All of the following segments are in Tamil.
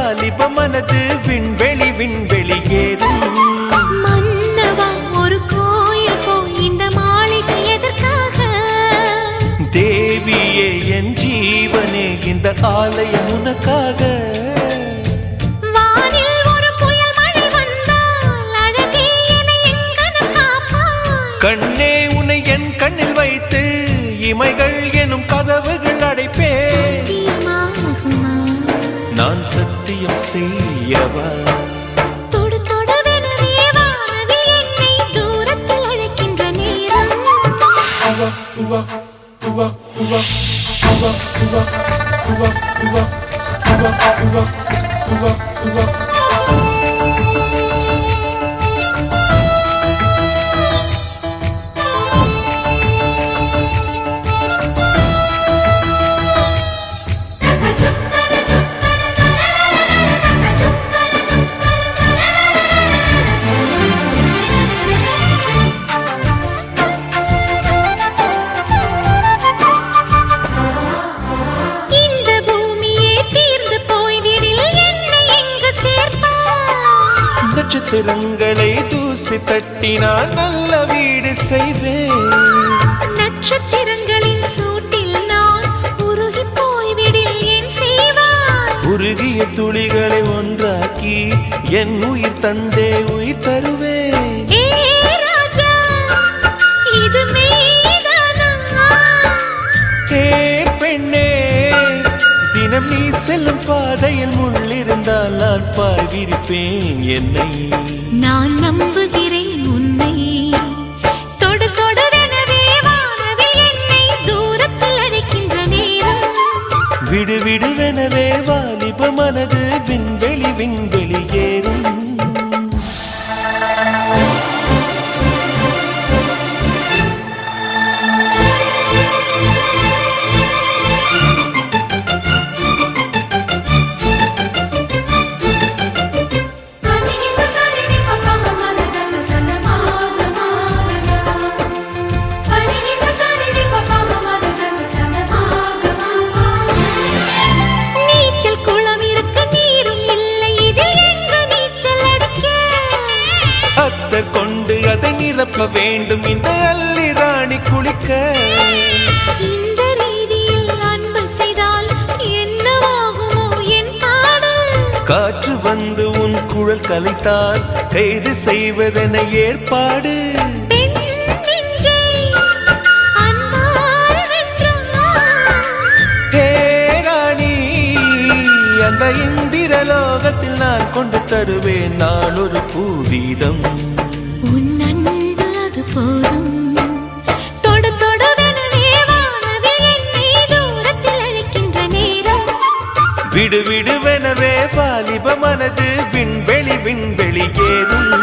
வாலிப மனது விண்வெளி விண்வெளி ஏறும். மன்னவா ஒரு கோயில் போய் இந்த மாளிகை எதற்காக? தேவியே என் ஜீவனே இந்த ஆலயம் உனக்காக. வானில் ஒரு புயல் மழை வந்தால் அழகே என்னை எங்கனம் காப்பாய். கண்ணே உன்னை என் கண்ணில் வைத்து இமைகள் எனும் கதவுகள் அடைப்பேன். நான் சத்தியம் செய்யவா? தொடு தொடுவெனவே வானவில் என்னை தூரத்தில் அழைக்கின்ற நேரம். நட்சத்திரங்களை தூசி தட்டினால் நல்ல வீடு செய்வேன். நட்சத்திரங்களின் சூட்டில் நான் உருகி போய்விடில் ஏன் செய்வாய்? உருகிய துளிகளை ஒன்றாக்கி என் உயிர் தந்தே உயிர் தருவேன். ஏ ராஜா, இது மெய்தானா? ஏ பெண்ணே, தினம் நீ செல்லும் பாதையில் முள்ளிருந்தால் நான் பாய் விரிப்பேன் என்னை. நான் நம்புகிறேன் உன்னை. தொடு தொடுவெனவே வானவில் என்னை தூரத்தில் அழைக்கின்ற நேரம். விடு விடுவெனவே வாலிப மனது விண்வெளி விண்வெளி ஏறும். கொண்டு அதை நிரப்ப வேண்டும் இந்த அல்லி ராணி குளிக்க. இந்த ரீதியில் அன்பு செய்தால் என்னவாகுமோ என் பாடு? காற்று வந்து உன் குழல் கலைத்தால் கைது செய்வதென ஏற்பாடு. அந்த இந்திரலோகத்தில் நான் கொண்டு தருவேன் நான் ஒரு பூவீதம். உன் அன்பு அது போதும். தொடு தொடுவெனவே வானவில் என்னை தூரத்தில் அழைக்கின்ற நேரம். விடு விடுவெனவே வாலிப மனது விண்வெளி விண்வெளி ஏறும்.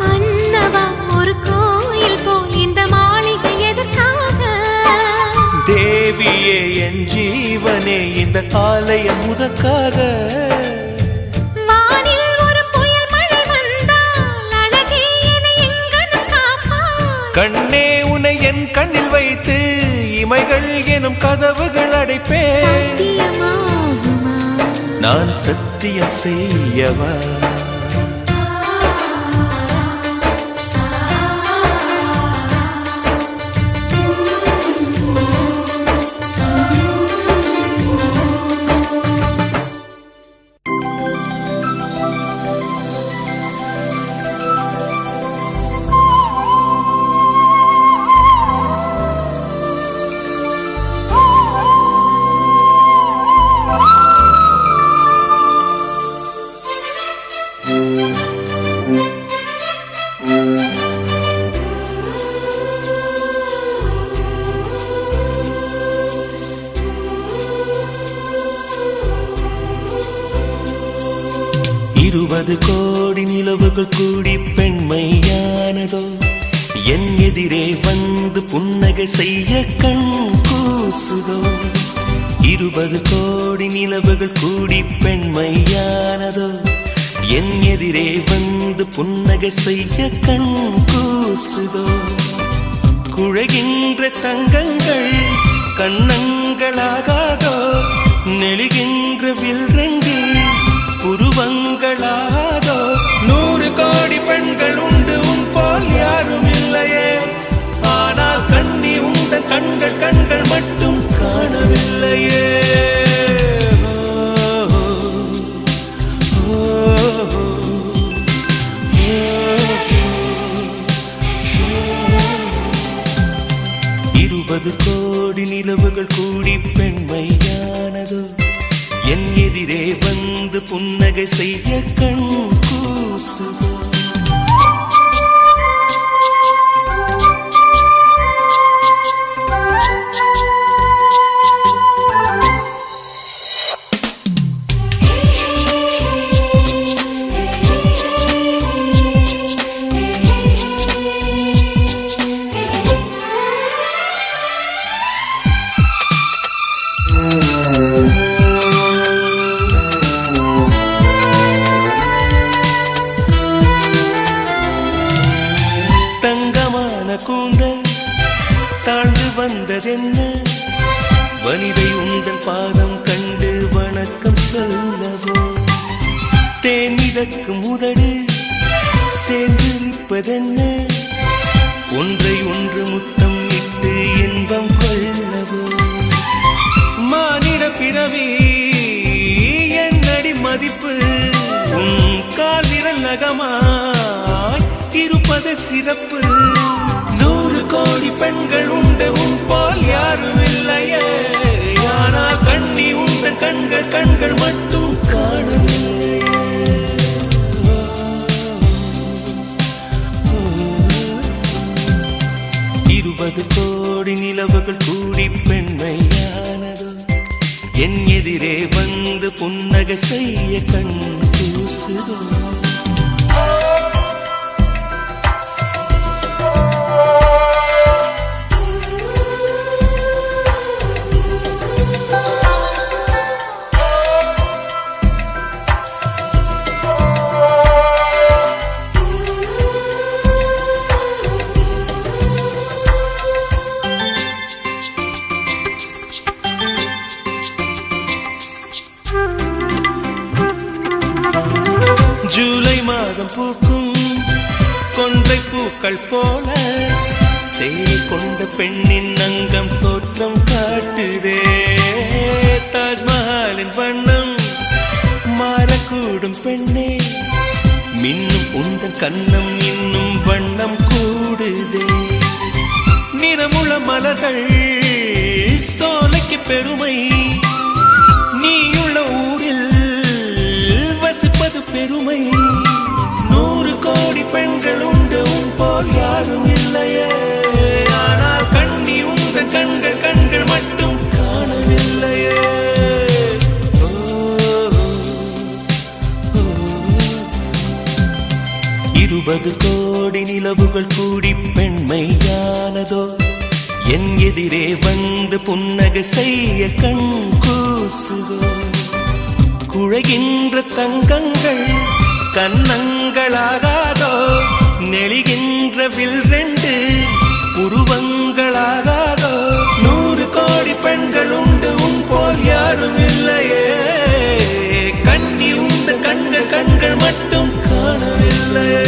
மன்னவா ஒரு கோயில் போய் இந்த மாளிகை எதற்காக? தேவியே என் ஜீவனே இந்த ஆலயம் உனக்காக. வானில் ஒரு புயல் மழை வந்தால் அழகே என்னை எங்கனம் காப்பாய். கண்ணே உன்னை என் கண்ணில் வைத்து இமைகள் எனும் கதவுகள் அடைப்பேன். நான் சத்தியம் செய்யவா? இருபது கோடி நிலவுகள் கூடி பெண்மையானதோ என் எதிரே வந்து புன்னகை செய்ய கண் கூசுதோ. 20 கோடி நிலவுகள் கூடி பெண்மையானதோ என் எதிரே வந்து புன்னகை செய்ய கண் கூசுதோ. குழைகின்ற தங்கங்கள் கண்ணங்களாகாதோ, நெளிகின்ற வில் ரெண்டு கோடி நிலவுகள் கூடி பெண்மையானதோ என் எதிரே வந்து புன்னகை செய்ய கண் கூசுதோ கூந்தல் தாழ்ந்து வந்ததென்ன வனிதை உந்தன் பாதம் கண்டு வணக்கம் சொல்லவோ தேன் மிதக்கும் உதடு சேர்ந்து நிற்பதென்ன ஒன்றை ஒன்று முத்தம் இட்டு இன்பம் கொள்ளவோ மானிட பிறவி என்னடி மதிப்பு உன் கால் விரல் நகமாய் இருப்பது சிறப்பு 100 கோடி பெண்கள் உண்டு உன் போல் யாரும் இல்லையே ஆனால் கண்ணி உந்த கண்கள் மட்டும் காணவில்லை 20 கோடி நிலவுகள் கூடி பெண்மையானதோ என் எதிரே வந்து புன்னகை செய்ய கண் கூசுதோ ஜூலை மாதம் பூக்கும் கொன்றை பூக்கள் போல சேலை கொண்ட பெண்ணின் அங்கம் தோற்றம் காட்டுதே தாஜ்மஹாலின் வண்ணம் மாறக்கூடும் பெண்ணே மின்னும் உந்தன் கண்ணம் இன்னும் வண்ணம் கூடுதே நிறமுள்ள மலர்கள் சோலைக்கு பெருமை நீயுள்ள ஊரில் வசிப்பது பெருமை 100 கோடி பெண்கள் உண்டு உன் போல் யாரும் இல்லையே ஆனால் கண்ணி உந்த கண்கள் மட்டும் காணவில்லையே 20 கோடி நிலவுகள் கூடி பெண்மையானதோ என் எதிரே வந்து புன்னகை செய்ய கண் கூசுதோ குழைகின்ற தங்கங்கள் கன்னங்களாகாதோ நெளிகின்ற வில் 2 உருவங்களாகாதோ 100 கோடி பெண்கள் உண்டு உன் போல் யாரும் இல்லையே கண்ணி உந்த கண்கள் மட்டும் காணவில்லையே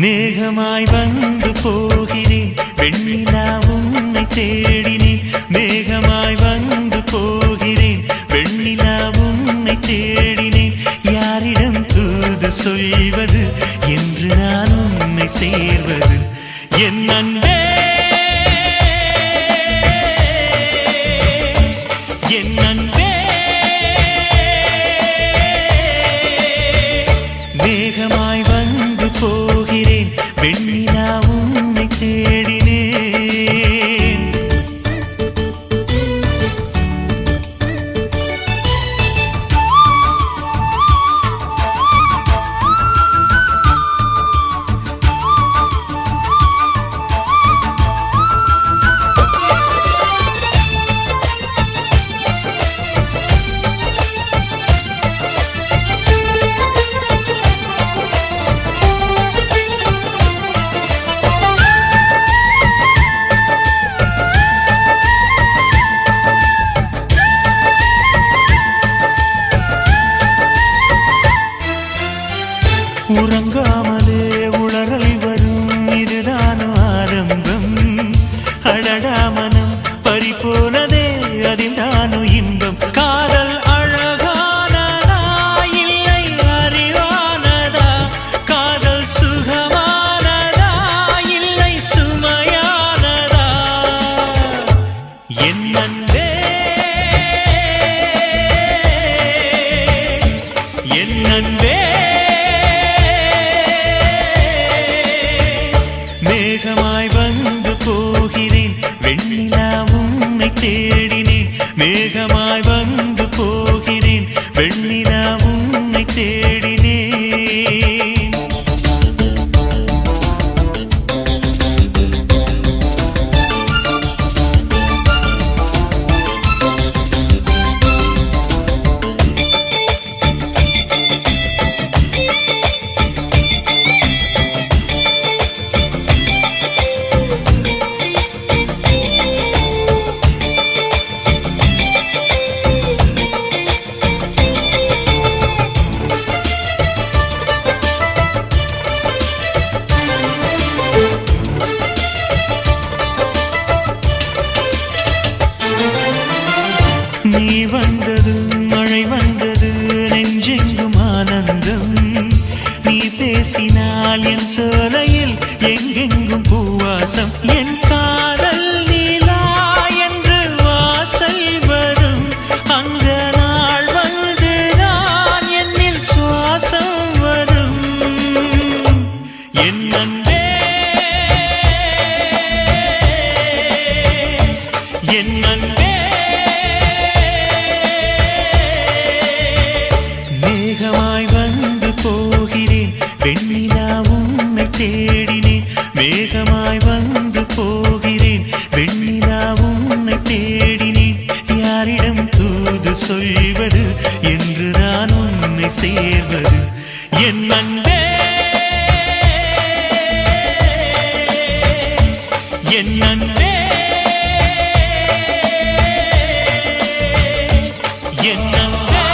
மேகமாய் வந்து போகிறேன் வெண்ணிலா உன்னை தேடினேன் மேகமாய் வந்து போகிறேன் வெண்ணிலா உன்னை தேடினேன் யாரிடம் தூது சொல்வது என்று நான் உன்னை சேர்வது என் அன்பே என் அன்பே மேகமாய் வந்து போகிறேன் வெண்ணிலா உன்னை தேடினேன் என் அன்பே என் அன்பே மேகமாய் வந்து போகிறேன் வெண்ணிலா உன்னை தேடினேன் மேகமாய் வந்து போகிறேன் வெண்ணிலா உன்னை தேடினேன் நீ வந்தது மழை வந்தது நெஞ்செங்கும் ஆனந்தம் நீ பேசினால் என் சோலையில் எங்கெங்கும் பூவாசம் என் காதல் நீலா என்று வாசல் வரும் அந்த நாள் வந்து நான் என்னில் சுவாசம் வரும் என் அன்பே என் அன்பே மேகமாய் வந்து போகிறேன் வெண்ணிலா உன்னை தேடினேன் மேகமாய் வந்து போகிறேன் வெண்ணிலா உன்னை தேடினேன் யாரிடம் தூது சொல்வது என்று நான் உன்னை சேர்வது என் அன்பே என் அன்பே என் அன்பே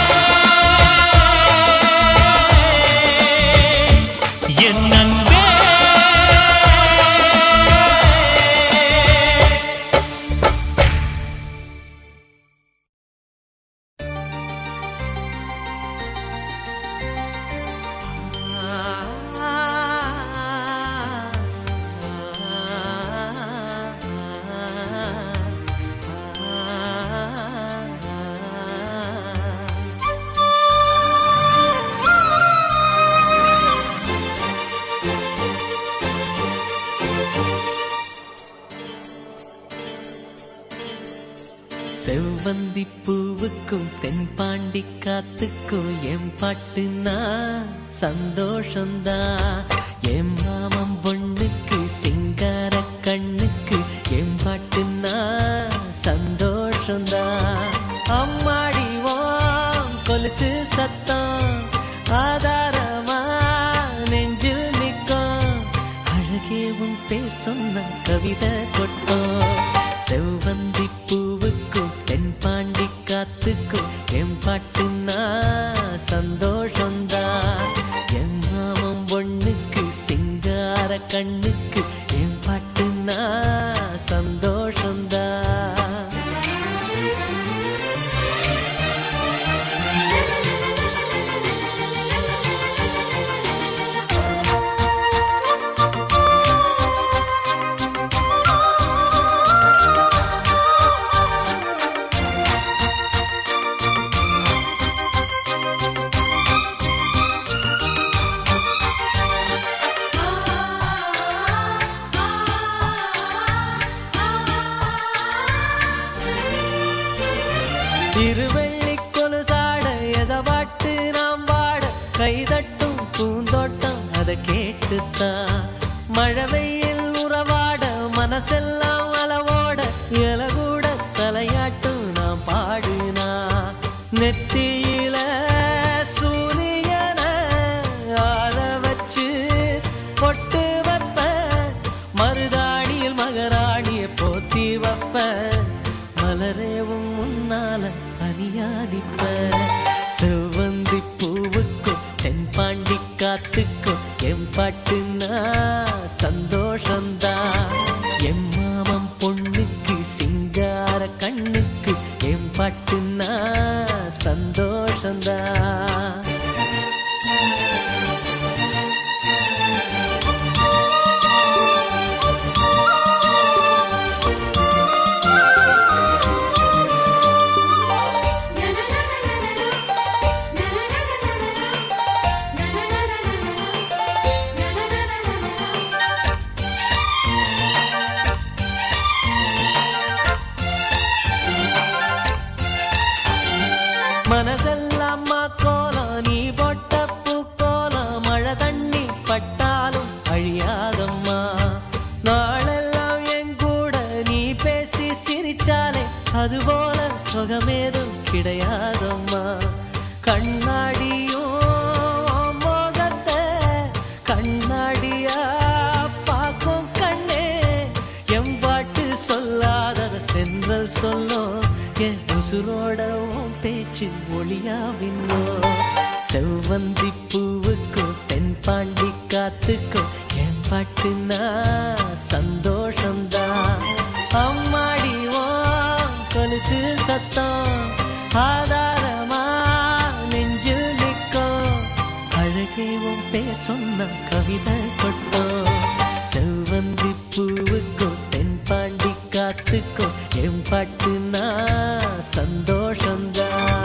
என் அன்பே செவ்வந்தி பூவுக்கும் தென்பாண்டி காத்துக்கும் என் பாட்டுனா சந்தோஷந்தா என் மாமன் பொண்ணுக்கு சிங்கார கண்ணுக்கு என் பாட்டுனா சந்தோஷந்தா அம்மாடிவோம் கொலுசு சத்தம் ஆதாரமா நெஞ்சில் நிற்கும் அழகே உன் பேர் சொன்ன கவிதை கொட்டும் செவ்வந்தி பூவுக்கும் தென்பாண்டி காத்துக்கும் என் பாட்டுனா சந்தோஷந்தா என் மாமன் பொண்ணுக்கு சிங்கார கண்ணுக்கு என் பாட்டுனா சந்தோஷந்தா திருவள்ளி கொலுசாட எசவாட்டு நாம் வாட கைதட்டும் பூந்தோட்டம் அதை கேட்டுத்தான் மழை வெயில் உறவாட மனசெல்லாம் அளவோட இலகூட தலையாட்டும் நாம் பாடுனா நெத்தியில சூரியன ஆற வச்சு பொட்டு வைப்ப மருதாணியில் மகராணிய போத்தி வைப்ப மலரேவும் முன்னால அணியாதிப்ப செவ்வந்தி பூவுக்கும் தென்பாண்டி காத்துக்கும் என் பாட்டுனா சந்தோஷந்தா என் மாமன் பொண்ணுக்கு சிங்கார கண்ணுக்கு என் பாட்டுனா சந்தோஷந்தா மனசெல்லாம் கோலம் நீ போட்ட பூக்கோலம் மழை தண்ணி பட்டாலும் அழியாதம்மா நாளெல்லாம் என் கூட நீ பேசி சிரிச்சாலே அதுபோல சுகமேதும் கிடையாதம்மா கண்ணாடியும் மோகத்தை கண்ணாடியா பார்க்கும் கண்ணே எம்பாட்டு சொல்லாத தென்றல் சொல்லும் என் உசுரோடவும் பேச்சு ஒளியாவின்னோ செவ்வந்தி பூவுக்கும் தென்பாண்டி காத்துக்கும் என் பாட்டுனா சந்தோஷம்தான் அம்மாடிவோ கொலுசு சத்தம் ஆதாரமா நெஞ்சில் நிற்கும் அழகேவும் பேர் சொன்ன கவிதை கொட்டோம் செவ்வந்தி பூவுக்கும் தென்பாண்டி காத்துக்கும் என் பாட்டுனா சந்தோஷம்தான்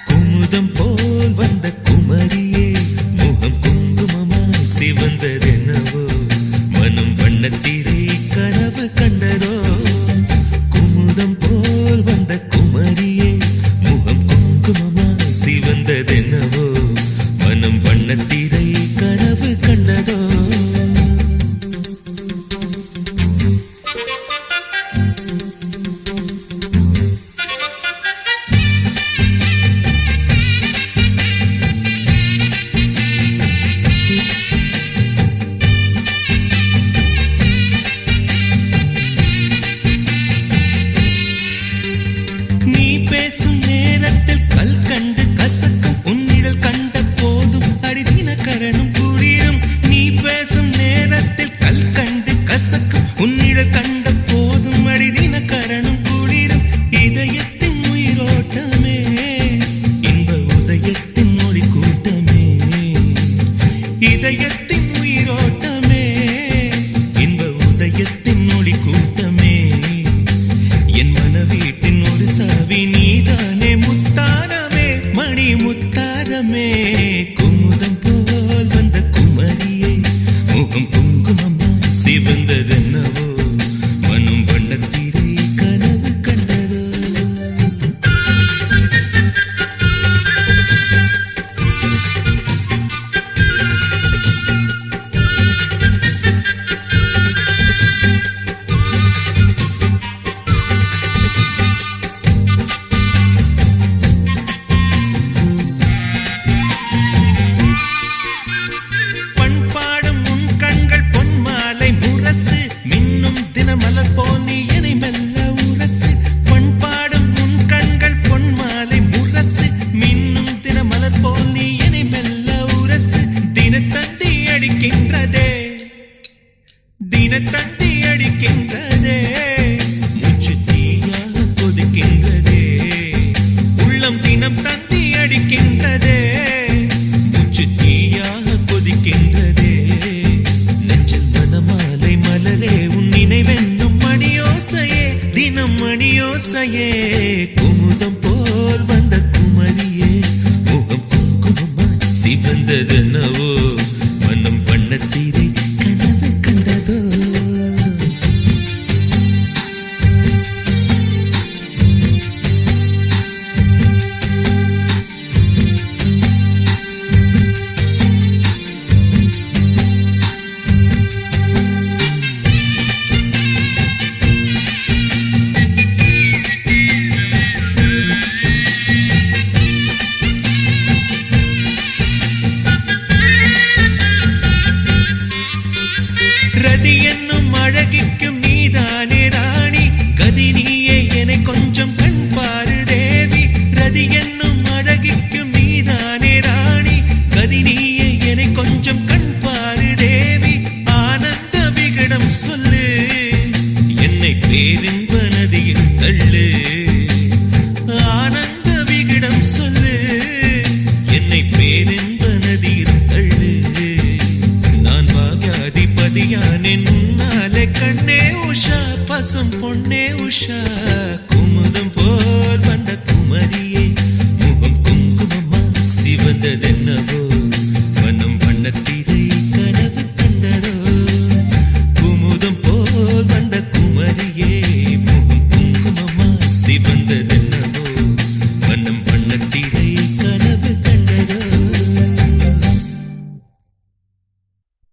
குமுதம் போல் வந்த குமரியே முகம் குங்குமமாய் சிவந்ததென்னவோ மனம் வண்ணத்திரை கனவு கண்டதோ குமுதம் போல் வந்த குமரியே முகம் குங்குமமாய் சிவந்ததென்னவோ மனம் வண்ணத்திரை கனவு கண்டதோ நீ பேசும் நேரத்தில் கல் கண்டு கசக்கும் உன்னிடல் கண்ட போதும் அடிதினகரனும் குளிரும் நீ பேசும் நேரத்தில் கல் கண்டு கசக்கும் உன்னிடல் கண்ட போதும் அடிதினகரனும் குளிரும் இதயத்தின் உயிரோட்டமே இன்ப உதயத்தின் மொழி கூட்டமே இதயத்தின் உயிரோட்டமே இன்ப உதயத்தின் மொழி கூட்டமே என் மனவீட்டின் ஒரு சாவி நீதானே முத்தாரமே மணி முத்தாரமே குமுதம் போல் வந்த குமரியே முகம் குங்குமமா சிவந்ததென்னவோ மனம் வண்ணத்திரை கனவு கண்டதோ பண்பாடும் உன் கண்கள் பொன்மாலை முரசு மின்னும் தினமலர் போல் நீ என்னை மெல்ல உரசு பண்பாடும் உன் கண்கள் பொன்மாலை முரசு மின்னும் தினமலர் போல் நீ என்னை மெல்ல உரசு தினத்தந்தி அடிக்கின்றதே தினத்தந்தி அடிக்கின்றதே மூச்சு தீயாக கொதிக்கின்றதே உள்ளம் தினம் தந்தி அடிக்கின்றதே மூச்சு தீயாக கொதிக்கின்றதே நெஞ்சில் மனமாலை மலரே உன் நினைவென்னும் மணியோசையே தினம் மணியோசையே குமுதம் போல் வந்த குமரியே முகம் குங்குமமாய் சிவந்ததென்னவோ மனம் வண்ணத்திரை கனவு கண்டதோ அடியானே உன்னாலே கண்ணே உஷா பசும் பொன்னே உஷா